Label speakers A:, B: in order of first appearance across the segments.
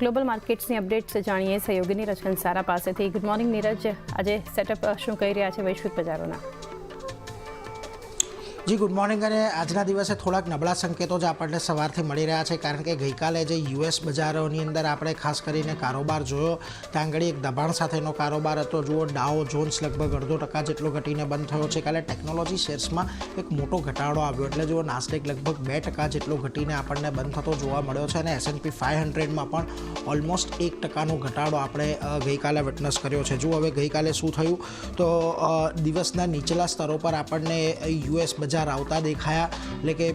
A: Global માર્કેટ્સની updates જાણીએ સહયોગીની રચન સારા પાસેથી. Good morning Neeraj, આજે સેટઅપ શું કહી રહ્યા છે વૈશ્વિક બજારોના?
B: જી ગુડ મોર્નિંગ. અને આજના દિવસે થોડાક નબળા સંકેતો જ આપણને સવારથી મળી રહ્યા છે, કારણ કે ગઈકાલે જે યુએસ બજારોની અંદર આપણે ખાસ કરીને કારોબાર જોયો ત્યાં આગળ એક દબાણ સાથેનો કારોબાર હતો. જુઓ, ડાઉ જોન્સ લગભગ 0.5% જેટલો ઘટીને બંધ થયો છે. કાલે ટેકનોલોજી શેર્સમાં એક મોટો ઘટાડો આવ્યો, એટલે જુઓ નાસ્ડેક લગભગ 2% જેટલો ઘટીને આપણને બંધ થતો જોવા મળ્યો છે. અને S&P 500માં પણ ઓલમોસ્ટ 1%નો ઘટાડો આપણે ગઈકાલે વિટનેસ કર્યો છે. જુઓ હવે ગઈકાલે શું થયું તો દિવસના નીચલા સ્તરો પર આપણને યુએસ બજાર આવતા દેખાયા, એટલે કે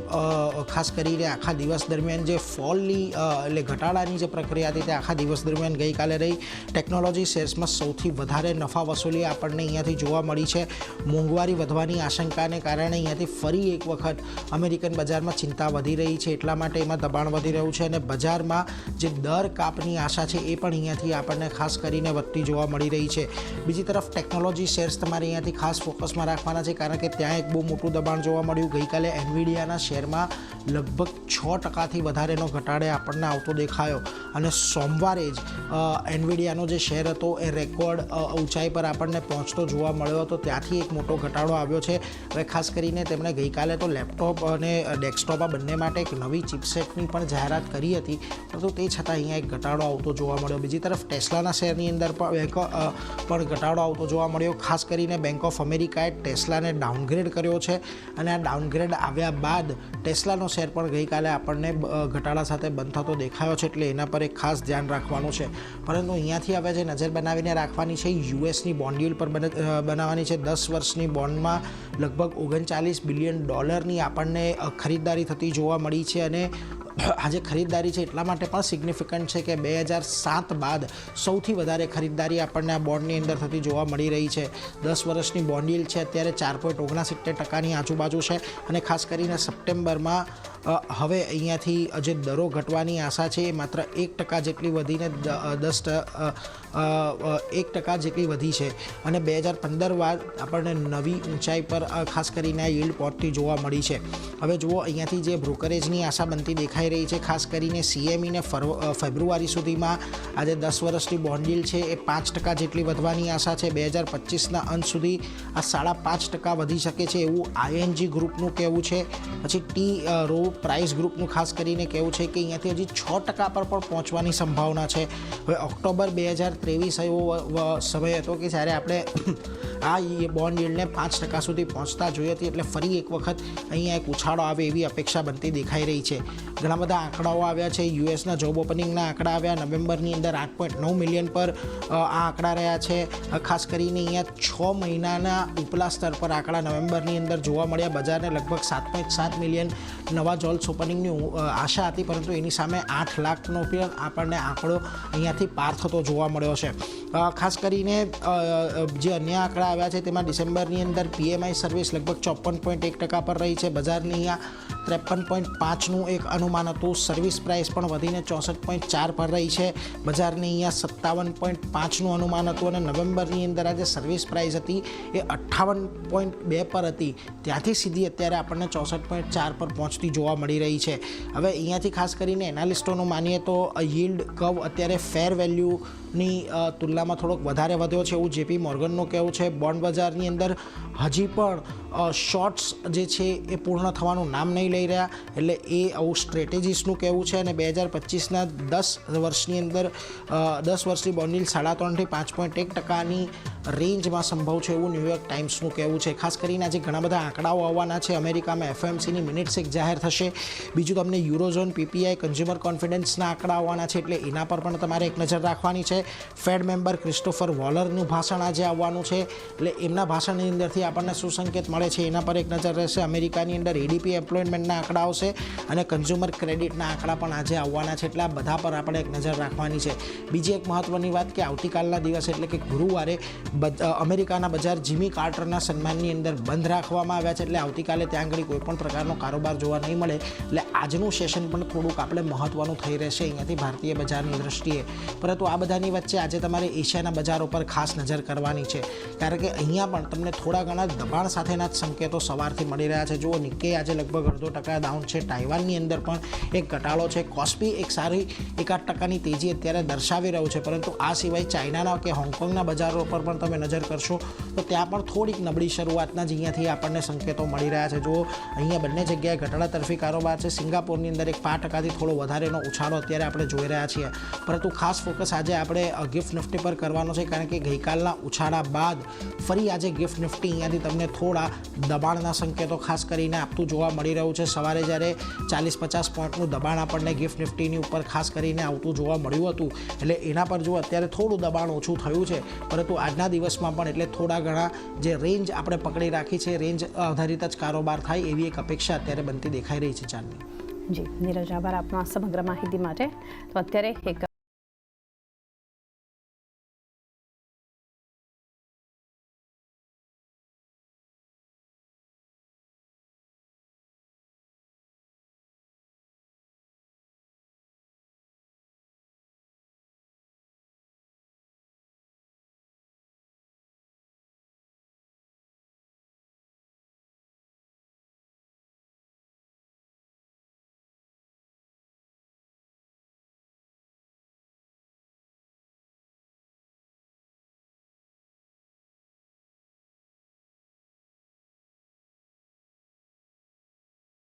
B: ખાસ કરીને આખા દિવસ દરમિયાન જે ફોલની એટલે ઘટાડાની જે પ્રક્રિયા હતી તે આખા દિવસ દરમિયાન ગઈકાલે રહી. ટેકનોલોજી શેર્સમાં સૌથી વધારે નફા વસૂલી આપણને અહીંયાથી જોવા મળી છે. મોંઘવારી વધવાની આશંકાને કારણે અહીંયાથી ફરી એક વખત અમેરિકન બજારમાં ચિંતા વધી રહી છે, એટલા માટે એમાં દબાણ વધી રહ્યું છે. અને બજારમાં જે દર કાપની આશા છે એ પણ અહીંયાથી આપણને ખાસ કરીને વધતી જોવા મળી રહી છે. બીજી તરફ ટેકનોલોજી શેર્સ તમારે અહીંયાથી ખાસ ફોકસમાં રાખવાના છે, કારણ કે ત્યાં એક બહુ મોટું દબાણ જોવા મળ્યું. ગઈકાલે એનવીડિયાના શેરમાં લગભગ 6%થી વધારેનો ઘટાડે આપણને આવતો દેખાયો. અને સોમવારે જ એનવીડિયાનો જે શેર હતો એ રેકોર્ડ ઊંચાઈ પર આપણને પહોંચતો જોવા મળ્યો હતો. ત્યાંથી એક મોટો ઘટાડો આવ્યો છે. હવે ખાસ કરીને તેમણે ગઈકાલે તો લેપટોપ અને ડેસ્કટોપ આ બંને માટે એક નવી ચિપસેટની પણ જાહેરાત કરી હતી, પરંતુ તે છતાં અહીંયા એક ઘટાડો આવતો જોવા મળ્યો. બીજી તરફ ટેસ્લાના શેરની અંદર પણ ઘટાડો આવતો જોવા મળ્યો. ખાસ કરીને બેંક ઓફ અમેરિકાએ ટેસ્લાને ડાઉનગ્રેડ કર્યો છે, અને આ ડાઉનગ્રેડ આવ્યા બાદ ટેસ્લાનો શેર પણ ગઈકાલે આપણને ઘટાડા સાથે બંધ થતો દેખાયો છે, એટલે એના પર એક ખાસ ધ્યાન રાખવાનું છે. પરંતુ અહીંયાથી હવે જે નજર બનાવીને રાખવાની છે યુએસની બોન્ડ yield પર બનાવવાની છે. 10 વર્ષની બોન્ડમાં લગભગ $39 બિલિયન આપણને ખરીદદારી થતી જોવા મળી છે. અને આજે ખરીદદારી છે એટલા માટે પણ સિગ્નિફિકન્ટ છે કે 2007 બાદ સૌથી વધારે ખરીદદારી આપણને આ બોન્ડની અંદર થતી જોવા મળી રહી છે. 10 વર્ષની બોન્ડ yield છે અત્યારે 4.69% આજુબાજુ છે. અને ખાસ કરીને સપ્ટેમ્બરમાં હવે અહીંયાથી જે દરો ઘટવાની આશા છે એ માત્ર 1% જેટલી વધીને 1% જેટલી વધી છે. અને 2015 બાદ આપણને નવી ઊંચાઈ પર ખાસ કરીને આ yield પહોંચતી જોવા મળી છે. હવે જુઓ અહીંયાથી જે બ્રોકરેજની આશા બનતી દેખાઈ રહી છે, ખાસ કરીને CMEને ફેબ્રુઆરી સુધીમાં આજે 10 વર્ષની બોન્ડ yield છે એ 5% જેટલી વધવાની આશા છે. 2025ના અંત સુધી આ 5.5% વધી શકે છે એવું ING ગ્રુપનું કહેવું છે. પછી ટી રો પ્રાઇસ ગ્રુપનું ખાસ કરીને કહેવું છે કે અહીંયાથી હજી 6% પર પણ પહોંચવાની સંભાવના છે. હવે ઓક્ટોબર 2023 એવો સમય હતો કે જ્યારે આપણે આ બોન્ડ yield 5% સુધી પહોંચતા જોઈ હતી, એટલે ફરી એક વખત અહીંયા એક ઉછાળો આવે એવી અપેક્ષા બનતી દેખાઈ રહી છે. ઘણા બધા આંકડાઓ આવ્યા છે. યુએસના જોબ ઓપનિંગના આંકડા આવ્યા. નવેમ્બરની અંદર 8.9 મિલિયન પર આ આંકડા રહ્યા છે. ખાસ કરીને અહીંયા 6 મહિનાના ઉપલા સ્તર પર આંકડા નવેમ્બરની અંદર જોવા મળ્યા. બજારને લગભગ 7.7 મિલિયન નવા જોબ્સ ઓપનિંગની આશા હતી, પરંતુ એની સામે 8 લાખનો પણ આપણને આંકડો અહીંયાથી પાર થતો જોવા મળ્યો છે. ખાસ કરીને જે અન્ય આંકડા આવ્યા છે તેમાં ડિસેમ્બરની અંદર PMI સર્વિસ લગભગ 54.1% પર રહી છે. બજારની અહીંયા 53.5નું એક અનુમાન હતું. સર્વિસ પ્રાઇસ પણ વધીને 64.4 પર રહી છે. બજારની અહીંયા 57.5નું અનુમાન હતું. અને નવેમ્બરની અંદર આજે સર્વિસ પ્રાઇસ હતી એ 58.2 પર હતી, ત્યાંથી સીધી અત્યારે આપણને 64.4 પર પહોંચતી જોવા મળી રહી છે. હવે અહીંયાથી ખાસ કરીને એનાલિસ્ટોનું માનીએ તો yield કર્વ અત્યારે ફેર વેલ્યુની તુલનામાં થોડોક વધારે વધ્યો છે એવું JP મોર્ગનનું કહેવું છે. બોન્ડ બજારની અંદર હજી પણ શોર્ટ્સ જે છે એ પૂર્ણ થવાનું નામ નહીં લઈ રહ્યા, એટલે એ આવું સ્ટ્રેટેજીસનું કહેવું છે. અને 2025ના 10 વર્ષની અંદર 10 વર્ષની બોન્ડ yield 3.5થી 5.1%ની રેન્જમાં સંભવ છે એવું ન્યૂયોર્ક ટાઈમ્સનું કહેવું છે. ખાસ કરીને આજે ઘણા બધા આંકડાઓ આવવાના છે. અમેરિકામાં FOMCની મિનિટ્સ એક જાહેર થશે. બીજું તમને યુરોઝોન PPI કન્ઝ્યુમર કોન્ફિડન્સના આંકડા આવવાના છે, એટલે એના પર પણ તમારે એક નજર રાખવાની છે. ફેડ મેમ્બર ક્રિસ્ટોફર વોલરનું ભાષણ આજે આવવાનું છે, એટલે એમના ભાષણની અંદરથી આપણને શું સંકેત મળે છે એના પર એક નજર રહેશે. અમેરિકાની અંદર ADP એમ્પ્લોયમેન્ટના આંકડા આવશે અને કન્ઝ્યુમર ક્રેડિટના આંકડા પણ આજે આવવાના છે, એટલે આ બધા પર આપણે એક નજર રાખવાની છે. બીજી એક મહત્ત્વની વાત કે આવતીકાલના દિવસે એટલે કે ગુરુવારે અમેરિકાના બજાર જીમી કાર્ટરના સન્માનની અંદર બંધ રાખવામાં આવ્યા છે, એટલે આવતીકાલે ત્યાં આગળ કોઈ પણ પ્રકારનો કારોબાર જોવા નહીં મળે. એટલે આજનું સેશન પણ થોડુંક આપણે મહત્વનું થઈ રહેશે અહીંયાથી ભારતીય બજારની દ્રષ્ટિએ. પરંતુ આ બધાની વચ્ચે આજે તમારે એશિયાના બજારો પર ખાસ નજર કરવાની છે, કારણ કે અહીંયા પણ તમને થોડા ઘણા દબાણ સાથેના જ સંકેતો સવારથી મળી રહ્યા છે. જુઓ, નિક્કેઈ આજે લગભગ 0.5% ડાઉન છે. તાઇવાનની અંદર પણ એક ઘટાડો છે. કોસ્પી એક સારી 1-8% તેજી અત્યારે દર્શાવી રહ્યું છે. પરંતુ આ સિવાય ચાઇનાના કે હોંગકોંગના બજારો પર પણ તમે નજર કરશો તો ત્યાં પણ થોડીક નબળી શરૂઆતના જ અહીંયાથી આપણને સંકેતો મળી રહ્યા છે. જુઓ, અહીંયા બંને જગ્યાએ ઘટાડા તરફી કારોબાર છે. સિંગાપોરની અંદર એક 5%થી થોડો વધારેનો ઉછાળો અત્યારે આપણે જોઈ રહ્યા છીએ. પરંતુ ખાસ ફોકસ આજે આપણે ગિફ્ટ નિફ્ટી પર કરવાનો છે, કારણ કે ગઈકાલના ઉછાળા બાદ ફરી આજે ગિફ્ટ નિફ્ટી અહીંયાથી તમને થોડા દબાણના સંકેતો ખાસ કરીને આપતું જોવા મળી રહ્યું છે. સવારે જ્યારે 40-50 પોઈન્ટનું દબાણ આપણને ગિફ્ટ નિફ્ટીની ઉપર ખાસ કરીને આવતું જોવા મળ્યું હતું, એટલે એના પર જો અત્યારે થોડું દબાણ ઓછું થયું છે. પરંતુ આજના દિવસમાં પણ એટલે થોડા ઘણા જે રેન્જ આપણે પકડી રાખી છે, રેન્જ આધારિત જ કારોબાર થાય એવી એક અપેક્ષા અત્યારે બનતી દેખાઈ રહી છે. ચાંદની
A: જી નીરજ, આભાર આપનો આ સમગ્ર માહિતી માટે. તો અત્યારે એક